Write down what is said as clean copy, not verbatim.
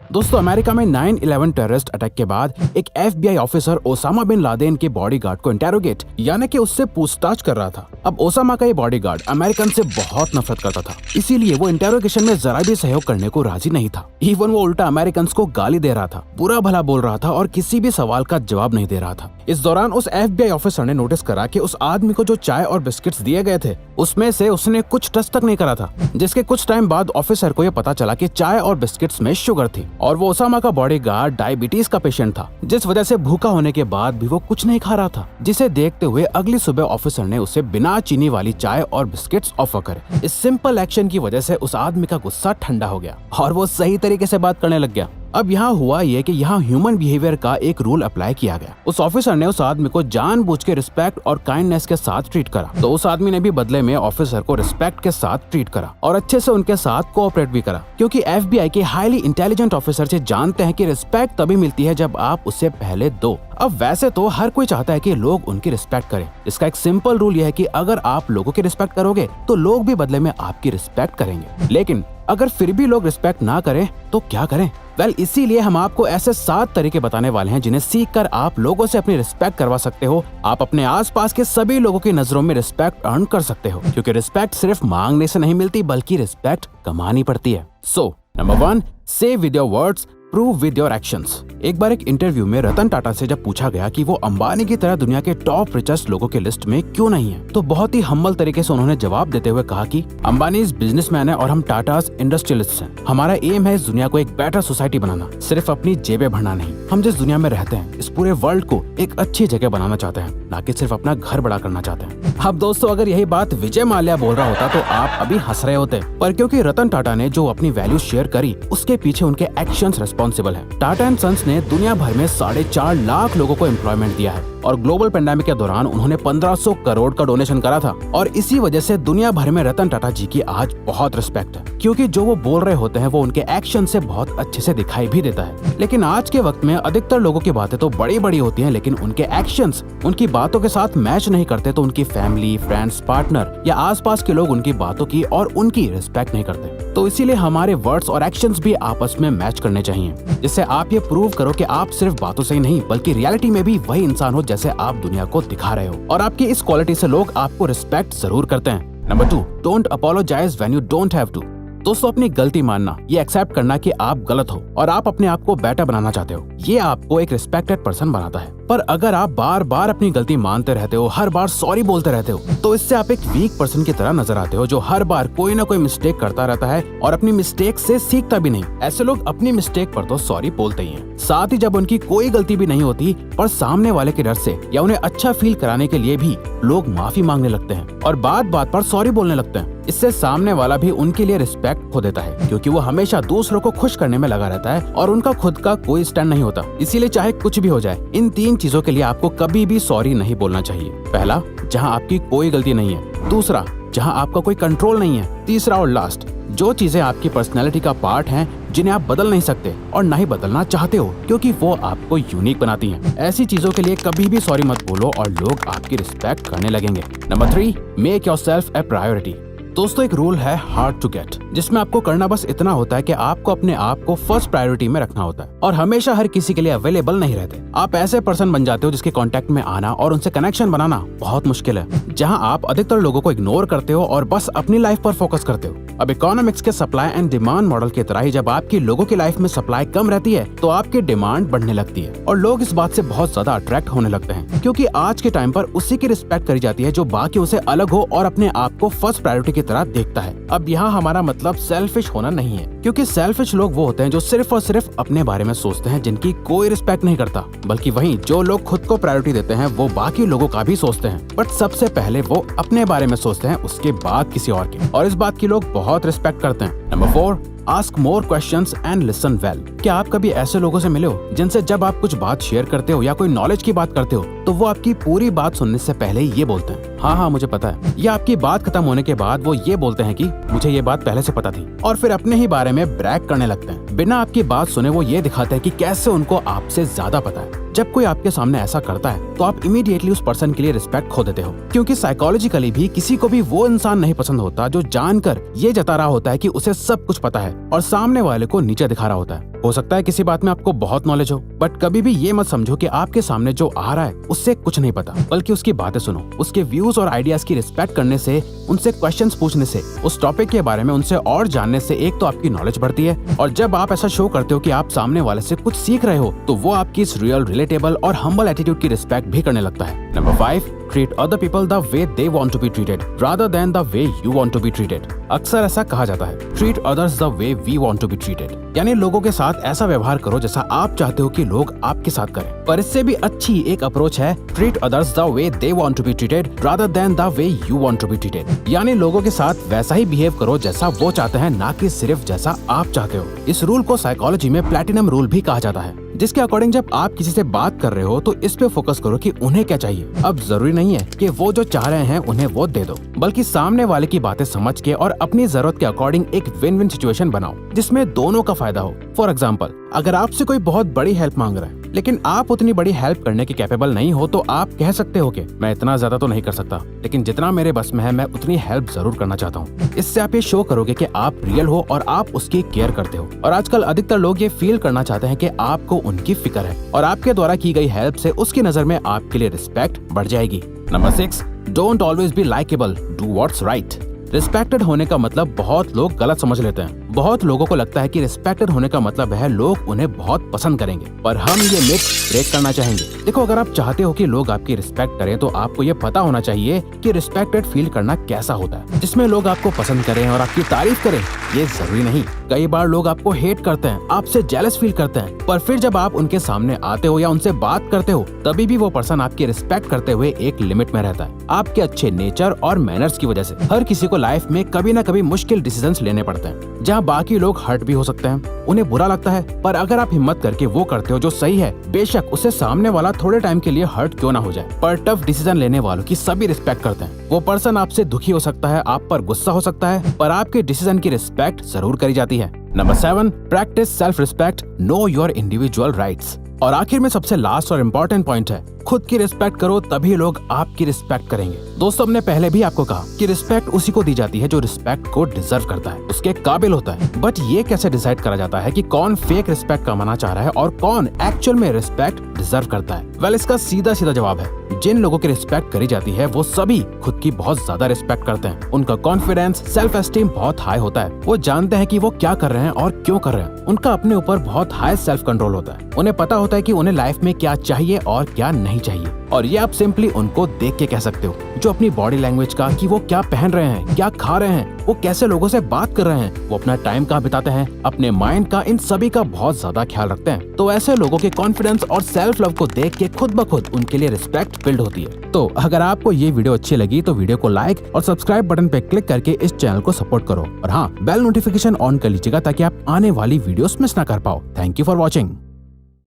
दोस्तों, अमेरिका में 9/11 terrorist attack के बाद एक FBI officer Osama bin Laden के बॉडीगार्ड को इंटेरोगेट यानी कि उससे पूछताछ कर रहा था। अब ओसामा का ये बॉडीगार्ड अमेरिकन से बहुत नफरत करता था, इसीलिए वो इंटेरोगेशन में जरा भी सहयोग करने को राजी नहीं था। इवन वो उल्टा अमेरिकन को गाली दे रहा था, बुरा भला बोल रहा था और किसी भी सवाल का जवाब नहीं दे रहा था। इस दौरान उस FBI ऑफिसर ने नोटिस करा कि उस आदमी को जो चाय और बिस्किट्स दिए गए थे उसमें से उसने कुछ टच तक नहीं करा था, जिसके कुछ टाइम बाद ऑफिसर को यह पता चला कि चाय और बिस्किट्स में शुगर थी और वो ओसामा का बॉडीगार्ड डायबिटीज का पेशेंट था, जिस वजह से भूखा होने के बाद भी वो कुछ नहीं खा रहा था। जिसे देखते हुए अगली सुबह ऑफिसर ने उसे बिना चीनी वाली चाय और बिस्किट्स ऑफर करे। इस सिंपल एक्शन की वजह से उस आदमी का गुस्सा ठंडा हो गया और वो सही तरीके से बात करने लग गया। अब यहाँ हुआ ये कि यहाँ ह्यूमन बिहेवियर का एक रूल अप्लाई किया गया। उस ऑफिसर ने उस आदमी को जानबूझ के रिस्पेक्ट और काइंडनेस के साथ ट्रीट करा, तो उस आदमी ने भी बदले में ऑफिसर को रिस्पेक्ट के साथ ट्रीट करा और अच्छे से उनके साथ कोऑपरेट भी करा, क्योंकि FBI के हाईली इंटेलिजेंट ऑफिसर से जानते हैं कि रिस्पेक्ट तभी मिलती है जब आप उससे पहले दो। अब वैसे तो हर कोई चाहता है कि लोग उनकी रिस्पेक्ट करें। इसका एक सिंपल रूल यह है कि अगर आप लोगों की रिस्पेक्ट करोगे तो लोग भी बदले में आपकी रिस्पेक्ट करेंगे। लेकिन अगर फिर भी लोग रिस्पेक्ट ना करें तो क्या करें? इसीलिए हम आपको ऐसे 7 तरीके बताने वाले हैं जिन्हें सीखकर आप लोगों से अपनी रिस्पेक्ट करवा सकते हो। आप अपने आसपास के सभी लोगों की नजरों में रिस्पेक्ट अर्न कर सकते हो, क्योंकि रिस्पेक्ट सिर्फ मांगने से नहीं मिलती बल्कि रिस्पेक्ट कमानी पड़ती है। नंबर 1, से with your words, prove with your actions. एक बार एक इंटरव्यू में रतन टाटा से जब पूछा गया कि वो अंबानी की तरह दुनिया के टॉप रिचेस्ट लोगों के लिस्ट में क्यों नहीं है, तो बहुत ही हम्बल तरीके से उन्होंने जवाब देते हुए कहा कि अंबानी बिजनेसमैन है और हम टाटास इंडस्ट्रियलिस्ट हैं। हमारा एम है इस दुनिया को एक बेटर सोसाइटी बनाना, सिर्फ अपनी जेबें भरना नहीं। हम जिस दुनिया में रहते हैं इस पूरे वर्ल्ड को एक अच्छी जगह बनाना चाहते हैं, ना कि सिर्फ अपना घर बड़ा करना चाहते हैं। अब दोस्तों, अगर यही बात विजय माल्या बोल रहा होता तो आप अभी हंस रहे होते, पर क्योंकि रतन टाटा ने जो अपनी वैल्यू शेयर करी उसके पीछे उनके एक्शंस रिस्पॉन्सिबल है। टाटा एंड सन्स ने दुनिया भर में 4.5 लाख लोगों को एम्प्लॉयमेंट दिया है और ग्लोबल पेंडेमिक के दौरान उन्होंने 1500 करोड़ का डोनेशन करा था और इसी वजह से दुनिया भर में रतन टाटा जी की आज बहुत रिस्पेक्ट है, क्योंकि जो वो बोल रहे होते हैं वो उनके एक्शन से बहुत अच्छे से दिखाई भी देता है। लेकिन आज के वक्त में अधिकतर लोगों की बातें तो बड़ी बड़ी होती हैं, लेकिन उनके एक्शंस उनकी बातों के साथ मैच नहीं करते, तो उनकी फैमिली, फ्रेंड्स, पार्टनर या आसपास के लोग उनकी बातों की और उनकी रिस्पेक्ट नहीं करते। तो इसीलिए हमारे वर्ड्स और एक्शंस भी आपस में मैच करने चाहिए, जिससे आप ये प्रूव करो कि आप सिर्फ बातों से ही नहीं बल्कि रियलिटी में भी वही इंसान हो जैसे आप दुनिया को दिखा रहे हो, और आपकी इस क्वालिटी से लोग आपको रिस्पेक्ट जरूर करते हैं। Number 2, don't apologise when you don't have to. दोस्तों, अपनी गलती मानना, ये एक्सेप्ट करना कि आप गलत हो और आप अपने आप को बेटर बनाना चाहते हो, ये आपको एक रिस्पेक्टेड पर्सन बनाता है। पर अगर आप बार बार अपनी गलती मानते रहते हो, हर बार सॉरी बोलते रहते हो, तो इससे आप एक वीक पर्सन की तरह नजर आते हो जो हर बार कोई ना कोई मिस्टेक करता रहता है और अपनी मिस्टेक से सीखता भी नहीं। ऐसे लोग अपनी मिस्टेक पर तो सॉरी बोलते ही हैं, साथ ही जब उनकी कोई गलती भी नहीं होती पर सामने वाले के डर से या उन्हें अच्छा फील कराने के लिए भी लोग माफी मांगने लगते हैं और बात बात पर सॉरी बोलने लगते हैं। इससे सामने वाला भी उनके लिए रिस्पेक्ट खो देता है, क्योंकि वो हमेशा दूसरों को खुश करने में लगा रहता है और उनका खुद का कोई स्टैंड नहीं होता। इसीलिए चाहे कुछ भी हो जाए, इन 3 चीजों के लिए आपको कभी भी सॉरी नहीं बोलना चाहिए। पहला, जहां आपकी कोई गलती नहीं है। दूसरा, जहां आपका कोई कंट्रोल नहीं है। तीसरा और लास्ट, जो चीजें आपकी पर्सनैलिटी का पार्ट हैं जिन्हें आप बदल नहीं सकते और ना ही बदलना चाहते हो, क्योंकि वो आपको यूनिक बनाती हैं। ऐसी चीजों के लिए कभी भी सॉरी मत बोलो और लोग आपकी रिस्पेक्ट करने लगेंगे। नंबर 3, मेक योरसेल्फ ए प्रायोरिटी। दोस्तों, एक रूल है हार्ड टू गेट, जिसमें आपको करना बस इतना होता है कि आपको अपने आप को फर्स्ट प्रायोरिटी में रखना होता है और हमेशा हर किसी के लिए अवेलेबल नहीं रहते। आप ऐसे पर्सन बन जाते हो जिसके कांटेक्ट में आना और उनसे कनेक्शन बनाना बहुत मुश्किल है, जहां आप अधिकतर लोगों को इग्नोर करते हो और बस अपनी लाइफ पर फोकस करते हो। अब इकोनॉमिक्स के सप्लाई एंड डिमांड मॉडल की तरह ही जब आपकी लोगों की लाइफ में सप्लाई कम रहती है तो आपकी डिमांड बढ़ने लगती है और लोग इस बात से बहुत ज्यादा अट्रैक्ट होने लगते हैं, क्योंकि आज के टाइम पर उसी की रिस्पेक्ट करी जाती है जो बाकी से अलग हो और अपने आप को फर्स्ट प्रायोरिटी की तरह देखता है। अब यहाँ हमारा मतलब सेल्फिश होना नहीं है, क्योंकि सेल्फिश लोग वो होते हैं जो सिर्फ और सिर्फ अपने बारे में सोचते हैं, जिनकी कोई रिस्पेक्ट नहीं करता, बल्कि वहीं जो लोग खुद को प्रायोरिटी देते हैं वो बाकी लोगों का भी सोचते हैं, बट सबसे पहले वो अपने बारे में सोचते हैं, उसके बाद किसी और के, और इस बात की लोग बहुत रिस्पेक्ट करते हैं। Number 4, ask more questions and listen well. क्या आप कभी ऐसे लोगों से मिले हो जिनसे जब आप कुछ बात शेयर करते हो या कोई नॉलेज की बात करते हो तो वो आपकी पूरी बात सुनने से पहले ही ये बोलते हैं, हाँ मुझे पता है, या आपकी बात खत्म होने के बाद वो ये बोलते हैं कि मुझे ये बात पहले से पता थी, और फिर अपने ही बारे में ब्रैग करने लगते हैं। बिना आपकी बात सुने वो ये दिखाते हैं कि कैसे उनको आपसे ज्यादा पता है। जब कोई आपके सामने ऐसा करता है तो आप इमीडिएटली उस पर्सन के लिए रिस्पेक्ट खो देते हो, क्योंकि साइकोलॉजिकली भी किसी को भी वो इंसान नहीं पसंद होता जो जानकर ये जता रहा होता है कि उसे सब कुछ पता है और सामने वाले को नीचे दिखा रहा होता है। हो सकता है किसी बात में आपको बहुत नॉलेज हो, बट कभी भी ये मत समझो कि आपके सामने जो आ रहा है उससे कुछ नहीं पता, बल्कि उसकी बातें सुनो। उसके व्यूज और आइडियाज की रिस्पेक्ट करने से, उनसे क्वेश्चंस पूछने से, उस टॉपिक के बारे में उनसे और जानने से एक तो आपकी नॉलेज बढ़ती है, और जब आप ऐसा शो करते हो कि आप सामने वाले से कुछ सीख रहे हो तो वो आपकी इस रियल, रिलेटेबल और हम्बल एटीट्यूड की रिस्पेक्ट भी करने लगता है। Number 5, treat other people the way they want to be treated rather than the way you want to be treated। अक्सर ऐसा कहा जाता है, treat others the way we want to be treated, यानी लोगों के साथ ऐसा व्यवहार करो जैसा आप चाहते हो कि लोग आपके साथ करें। पर इससे भी अच्छी एक अप्रोच है treat others the way they want to be treated rather than the way you want to be treated, यानी लोगों के साथ वैसा ही बिहेव करो जैसा वो चाहते हैं, ना कि सिर्फ जैसा आप चाहते हो। इस रूल को साइकोलॉजी में प्लैटिनम रूल भी कहा जाता है, जिसके अकॉर्डिंग जब आप किसी से बात कर रहे हो तो इस पे फोकस करो कि उन्हें क्या चाहिए। अब जरूरी नहीं है कि वो जो चाह रहे हैं उन्हें वो दे दो, बल्कि सामने वाले की बातें समझ के और अपनी जरूरत के अकॉर्डिंग एक विन विन सिचुएशन बनाओ जिसमें दोनों का फायदा हो। फॉर एग्जाम्पल, अगर आपसे कोई बहुत बड़ी हेल्प मांग रहा है लेकिन आप उतनी बड़ी हेल्प करने के कैपेबल नहीं हो, तो आप कह सकते हो कि मैं इतना ज्यादा तो नहीं कर सकता, लेकिन जितना मेरे बस में है मैं उतनी हेल्प जरूर करना चाहता हूँ। इससे आप ये शो करोगे कि आप रियल हो और आप उसकी केयर करते हो। और आजकल अधिकतर लोग ये फील करना चाहते हैं कि आपको उनकी फिक्र है और आपके द्वारा की गई हेल्प से उसकी नजर में आपके लिए रिस्पेक्ट बढ़ जाएगी। Number 6, don't always be likeable, do what's right. Respected होने का मतलब बहुत लोग गलत समझ लेते हैं। बहुत लोगों को लगता है कि रिस्पेक्टेड होने का मतलब है लोग उन्हें बहुत पसंद करेंगे, पर हम ये मिथ ब्रेक करना चाहेंगे। देखो, अगर आप चाहते हो कि लोग आपकी रिस्पेक्ट करें तो आपको ये पता होना चाहिए कि रिस्पेक्टेड फील करना कैसा होता है, जिसमें लोग आपको पसंद करें और आपकी तारीफ करें। ये जरूरी नहीं। कई बार लोग आपको हेट करते हैं, आपसे जेलस फील करते हैं, पर फिर जब आप उनके सामने आते हो या उनसे बात करते हो तभी भी वो पर्सन आपकी रिस्पेक्ट करते हुए एक लिमिट में रहता है। आपके अच्छे नेचर और मैनर्स की वजह से हर किसी को लाइफ में कभी न कभी मुश्किल डिसीजंस लेने पड़ते हैं, जहाँ बाकी लोग हर्ट भी हो सकते हैं, उन्हें बुरा लगता है। पर अगर आप हिम्मत करके वो करते हो जो सही है, बेशक उसे सामने वाला थोड़े टाइम के लिए हर्ट क्यों ना हो जाए, पर टफ डिसीजन लेने वालों की सभी रिस्पेक्ट करते हैं। वो पर्सन आपसे दुखी हो सकता है, आप पर गुस्सा हो सकता है, पर आपके डिसीजन की रिस्पेक्ट जरूर करी जाती है। Number 7, practice self respect, know your individual rights. और आखिर में सबसे लास्ट और इम्पोर्टेंट पॉइंट है, खुद की रिस्पेक्ट करो तभी लोग आपकी रिस्पेक्ट करेंगे। दोस्तों, हमने पहले भी आपको कहा कि रिस्पेक्ट उसी को दी जाती है जो रिस्पेक्ट को डिजर्व करता है, उसके काबिल होता है। बट ये कैसे डिसाइड करा जाता है कि कौन फेक रिस्पेक्ट कमाना चाह रहा है और कौन एक्चुअल में रिस्पेक्ट डिजर्व करता है? वेल, इसका सीधा सीधा जवाब है, जिन लोगों की रिस्पेक्ट करी जाती है वो सभी खुद की बहुत ज्यादा रिस्पेक्ट करते हैं। उनका कॉन्फिडेंस, सेल्फ एस्टीम बहुत हाई होता है। वो जानते हैं कि वो क्या कर रहे हैं और क्यों कर रहे हैं। उनका अपने ऊपर बहुत हाई सेल्फ कंट्रोल होता है। उन्हें पता होता है कि उन्हें लाइफ में क्या चाहिए और क्या नहीं चाहिए। और ये आप सिंपली उनको देख के कह सकते हो, जो अपनी बॉडी लैंग्वेज का, कि वो क्या पहन रहे हैं, क्या खा रहे हैं, वो कैसे लोगों से बात कर रहे हैं, वो अपना टाइम कहाँ बिताते हैं, अपने माइंड का, इन सभी का बहुत ज्यादा ख्याल रखते हैं। तो ऐसे लोगों के कॉन्फिडेंस और सेल्फ लव को देख के खुद ब खुद उनके लिए रिस्पेक्ट बिल्ड होती है। तो अगर आपको ये वीडियो अच्छी लगी तो वीडियो को लाइक और सब्सक्राइब बटन पे क्लिक करके इस चैनल को सपोर्ट करो। और हाँ, बेल नोटिफिकेशन ऑन कर लीजिएगा ताकि आप आने वाली वीडियोस मिस ना कर पाओ। Thank you for watching.